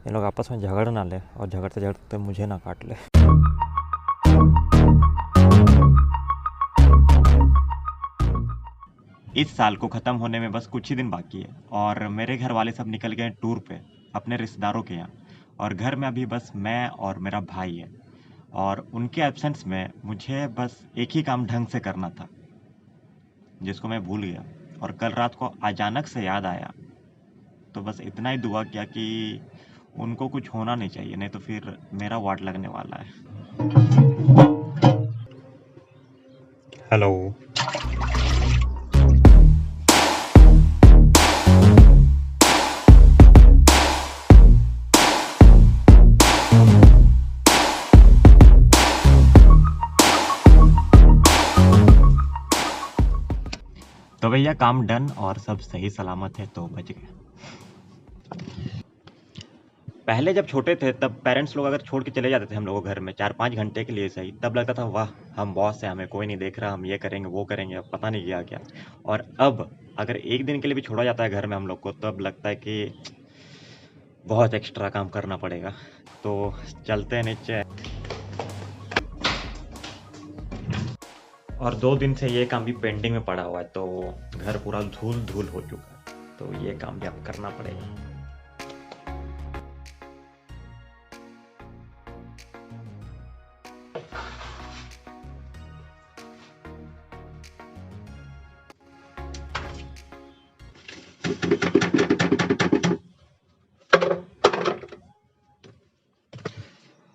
इन लोग आपस में झगड़ ना ले और झगड़ते झगड़ते मुझे ना काट ले। इस साल को ख़त्म होने में बस कुछ ही दिन बाकी है और मेरे घर वाले सब निकल गए हैं टूर पे अपने रिश्तेदारों के यहाँ। और घर में अभी बस मैं और मेरा भाई है। और उनके एब्सेंस में मुझे बस एक ही काम ढंग से करना था, जिसको मैं भूल गया। और कल रात को अचानक से याद आया, तो बस इतना ही दुआ किया कि उनको कुछ होना नहीं चाहिए, नहीं तो फिर मेरा वाट लगने वाला है। हेलो। तो भैया काम डन और सब सही सलामत है, तो बच गए। पहले जब छोटे थे तब पेरेंट्स लोग अगर छोड़ के चले जाते थे हम लोगों को घर में 4-5 घंटे के लिए सही, तब लगता था वाह हम बॉस हैं, हमें कोई नहीं देख रहा, हम ये करेंगे वो करेंगे, अब पता नहीं क्या क्या। और अब अगर एक दिन के लिए भी छोड़ा जाता है घर में हम लोग को, तब लगता है कि बहुत एक्स्ट्रा काम करना पड़ेगा। तो चलते हैं नीचे। और 2 दिन से ये काम भी पेंडिंग में पड़ा हुआ है, तो घर पूरा धूल धूल हो चुका है, तो ये काम भी अब करना पड़ेगा।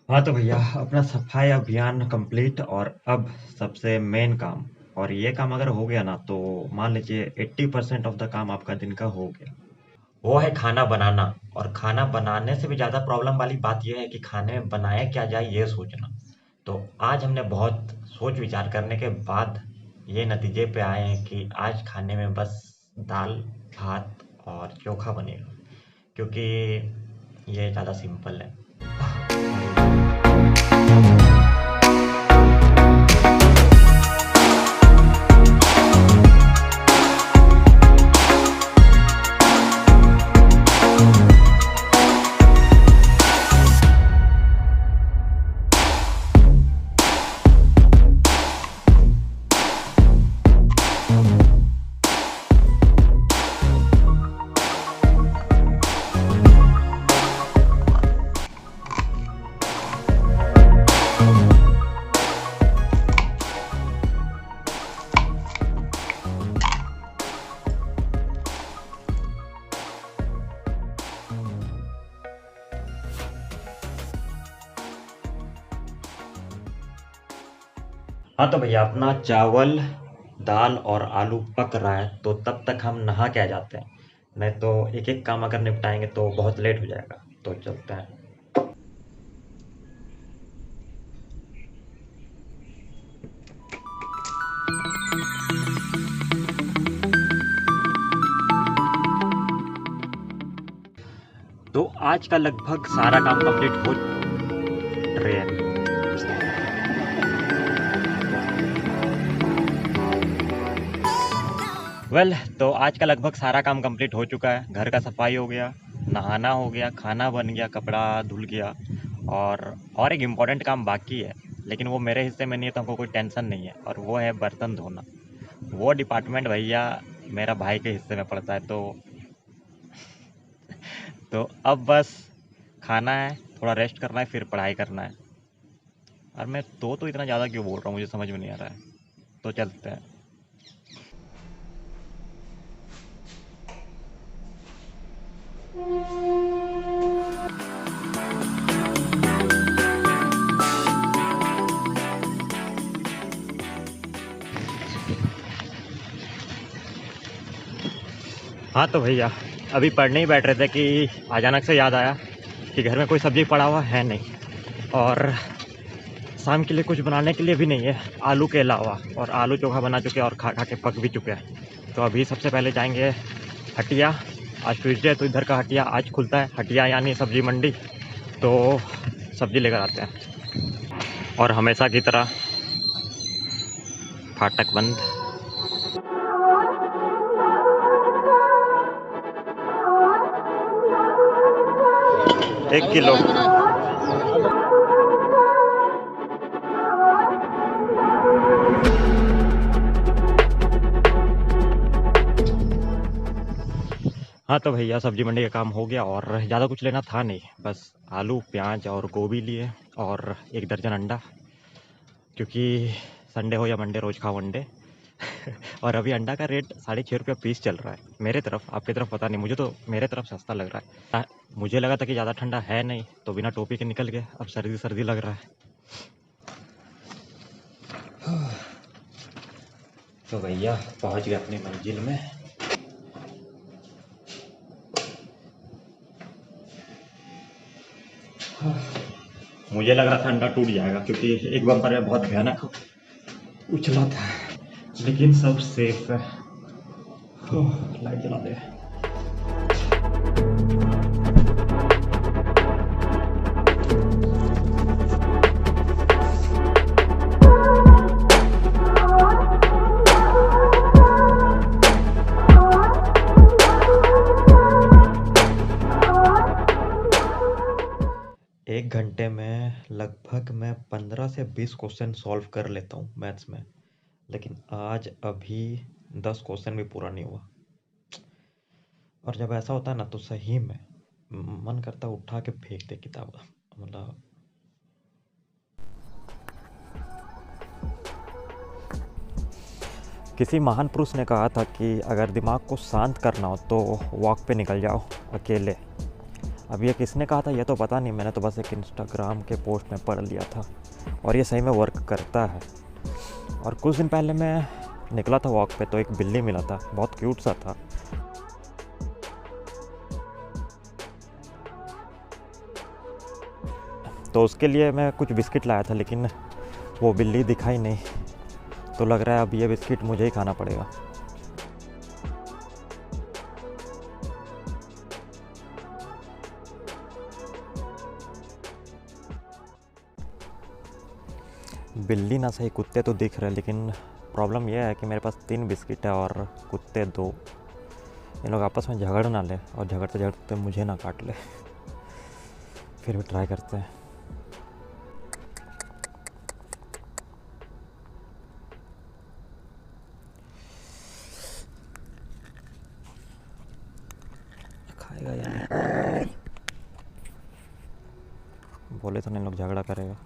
हाँ तो भैया अपना सफाई अभियान कंप्लीट, और अब सबसे मेन काम। और ये काम अगर हो गया ना, तो मान लीजिए 80% ऑफ द काम आपका दिन का हो गया। वो है खाना बनाना। और खाना बनाने से भी ज़्यादा प्रॉब्लम वाली बात यह है कि खाने में बनाया क्या जाए ये सोचना। तो आज हमने बहुत सोच विचार करने के बाद ये नतीजे पे आए हैं कि आज खाने में बस दाल भात और चोखा बनेगा, क्योंकि ये ज़्यादा सिंपल है। हाँ तो भैया अपना चावल दाल और आलू पक रहा है, तो तब तक हम नहा के आ जाते हैं, नहीं तो एक एक काम अगर निपटाएंगे तो बहुत लेट हो जाएगा। तो चलते हैं। तो आज का लगभग सारा काम कंप्लीट हो। ट्रेन। वेल तो आज का लगभग सारा काम कंप्लीट हो चुका है। घर का सफाई हो गया, नहाना हो गया, खाना बन गया, कपड़ा धुल गया। और एक इम्पॉर्टेंट काम बाकी है, लेकिन वो मेरे हिस्से में नहीं है, तो हमको कोई टेंशन नहीं है, और वो है बर्तन धोना। वो डिपार्टमेंट भैया मेरा भाई के हिस्से में पड़ता है। तो अब बस खाना है, थोड़ा रेस्ट करना है, फिर पढ़ाई करना है। और मैं तो इतना ज़्यादा क्यों बोल रहा हूँ, मुझे समझ में नहीं आ रहा है। तो चलते हैं। हाँ तो भैया अभी पढ़ने ही बैठ रहे थे कि अचानक से याद आया कि घर में कोई सब्ज़ी पड़ा हुआ है नहीं, और शाम के लिए कुछ बनाने के लिए भी नहीं है आलू के अलावा। और आलू चोखा बना चुके हैं और खा खा के पक भी चुके हैं। तो अभी सबसे पहले जाएंगे हटिया। आज ट्यूसडे है, तो इधर का हटिया आज खुलता है, हटिया यानी सब्ज़ी मंडी। तो सब्ज़ी लेकर आते हैं, और हमेशा की तरह फाटक बंद। 1 किलो। हाँ तो भैया सब्जी मंडी का काम हो गया और ज़्यादा कुछ लेना था नहीं, बस आलू प्याज और गोभी लिए और 1 दर्जन अंडा, क्योंकि संडे हो या मंडे रोज़ खाओ अंडे। और अभी अंडा का रेट 6.5 रुपया पीस चल रहा है मेरे तरफ, आपकी तरफ पता नहीं, मुझे तो मेरे तरफ सस्ता लग रहा है। मुझे लगा था कि ज़्यादा ठंडा है नहीं, तो बिना टोपी के निकल गए, अब सर्दी सर्दी लग रहा है। तो भैया पहुंच गए अपनी मंजिल में। मुझे लग रहा था अंडा टूट जाएगा, क्योंकि एक बम्पर में बहुत भयानक उछला था, लेकिन सब सेफ है। लाइट जला दे। एक घंटे में लगभग मैं 15 से 20 क्वेश्चन सॉल्व कर लेता हूँ मैथ्स में, लेकिन आज अभी 10 क्वेश्चन भी पूरा नहीं हुआ। और जब ऐसा होता है ना तो सही में मन करता है उठा के फेंक दे किताब, मतलब। किसी महान पुरुष ने कहा था कि अगर दिमाग को शांत करना हो तो वॉक पे निकल जाओ अकेले। अब ये किसने कहा था ये तो पता नहीं, मैंने तो बस एक इंस्टाग्राम के पोस्ट में पढ़ लिया था, और ये सही में वर्क करता है। और कुछ दिन पहले मैं निकला था वॉक पे, तो एक बिल्ली मिला था, बहुत क्यूट सा था। तो उसके लिए मैं कुछ बिस्किट लाया था, लेकिन वो बिल्ली दिखाई नहीं, तो लग रहा है अब ये बिस्किट मुझे ही खाना पड़ेगा। बिल्ली ना सही, कुत्ते तो दिख रहे, लेकिन प्रॉब्लम यह है कि मेरे पास 3 बिस्किट है और कुत्ते 2। ये लोग आपस में झगड़ ना ले, और झगड़ते झगड़ते मुझे ना काट ले। फिर भी ट्राई करते हैं। खाएगा या नहीं? बोले तो नहीं लोग झगड़ा करेगा।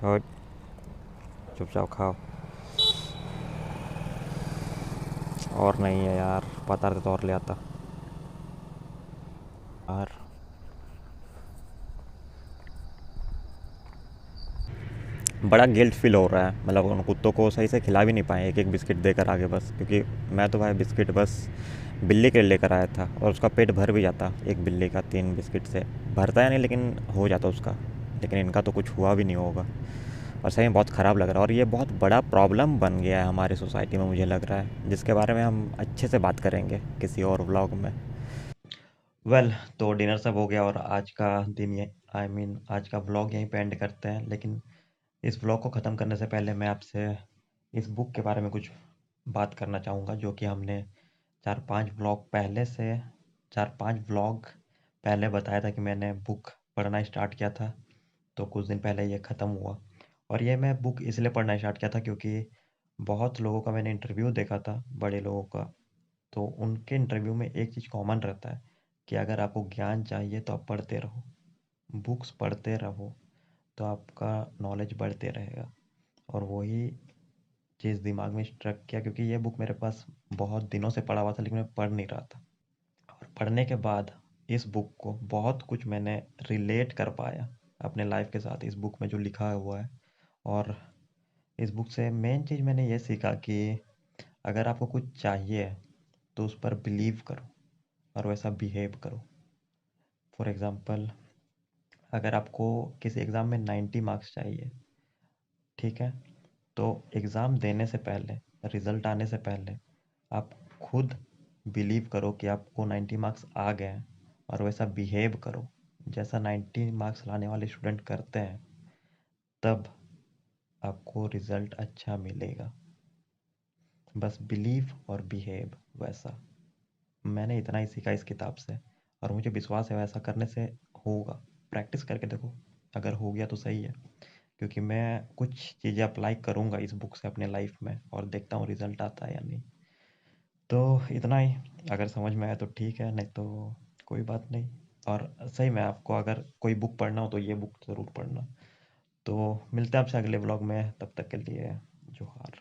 और चुपचाप खाओ। और नहीं है यार, पता रहता तो और ले आता यार। बड़ा गिल्ट फील हो रहा है, मतलब उन कुत्तों को सही से खिला भी नहीं पाए, एक एक बिस्किट देकर आगे बस, क्योंकि मैं तो भाई बिस्किट बस बिल्ली के लिए लेकर आया था, और उसका पेट भर भी जाता एक बिल्ली का 3 बिस्किट से। भरता है नहीं, लेकिन हो जाता उसका, लेकिन इनका तो कुछ हुआ भी नहीं होगा। और सही में बहुत ख़राब लग रहा है, और ये बहुत बड़ा प्रॉब्लम बन गया है हमारी सोसाइटी में, मुझे लग रहा है, जिसके बारे में हम अच्छे से बात करेंगे किसी और व्लॉग में। तो डिनर सब हो गया, और आज का दिन ये आज का व्लॉग यहीं पे एंड करते हैं। लेकिन इस व्लॉग को ख़त्म करने से पहले मैं आपसे इस बुक के बारे में कुछ बात करना चाहूँगा, जो कि हमने 4-5 व्लॉग पहले बताया था कि मैंने बुक पढ़ना स्टार्ट किया था। तो कुछ दिन पहले ये ख़त्म हुआ, और ये मैं बुक इसलिए पढ़ना स्टार्ट किया था क्योंकि बहुत लोगों का मैंने इंटरव्यू देखा था, बड़े लोगों का। तो उनके इंटरव्यू में एक चीज़ कॉमन रहता है कि अगर आपको ज्ञान चाहिए तो आप पढ़ते रहो, बुक्स पढ़ते रहो, तो आपका नॉलेज बढ़ते रहेगा। और वही चीज़ दिमाग में स्ट्रक किया, क्योंकि ये बुक मेरे पास बहुत दिनों से पड़ा हुआ था, लेकिन मैं पढ़ नहीं रहा था। और पढ़ने के बाद इस बुक को बहुत कुछ मैंने रिलेट कर पाया अपने लाइफ के साथ, इस बुक में जो लिखा हुआ है। और इस बुक से मेन चीज़ मैंने ये सीखा कि अगर आपको कुछ चाहिए तो उस पर बिलीव करो और वैसा बिहेव करो। फॉर एग्ज़ाम्पल, अगर आपको किसी एग्ज़ाम में 90 मार्क्स चाहिए, ठीक है, तो एग्ज़ाम देने से पहले, रिज़ल्ट आने से पहले, आप खुद बिलीव करो कि आपको 90 मार्क्स आ गए हैं, और वैसा बिहेव करो जैसा 90 मार्क्स लाने वाले स्टूडेंट करते हैं, तब आपको रिज़ल्ट अच्छा मिलेगा। बस बिलीव और बिहेव वैसा। मैंने इतना ही सीखा इस किताब से और मुझे विश्वास है वैसा करने से होगा। प्रैक्टिस करके देखो, अगर हो गया तो सही है, क्योंकि मैं कुछ चीज़ें अप्लाई करूँगा इस बुक से अपने लाइफ में और देखता हूँ रिजल्ट आता है या नहीं। तो इतना ही, अगर समझ में आया तो ठीक है, नहीं तो कोई बात नहीं। और सही में आपको अगर कोई बुक पढ़ना हो तो ये बुक ज़रूर पढ़ना। तो मिलते हैं आपसे अगले व्लॉग में, तब तक के लिए जोहार।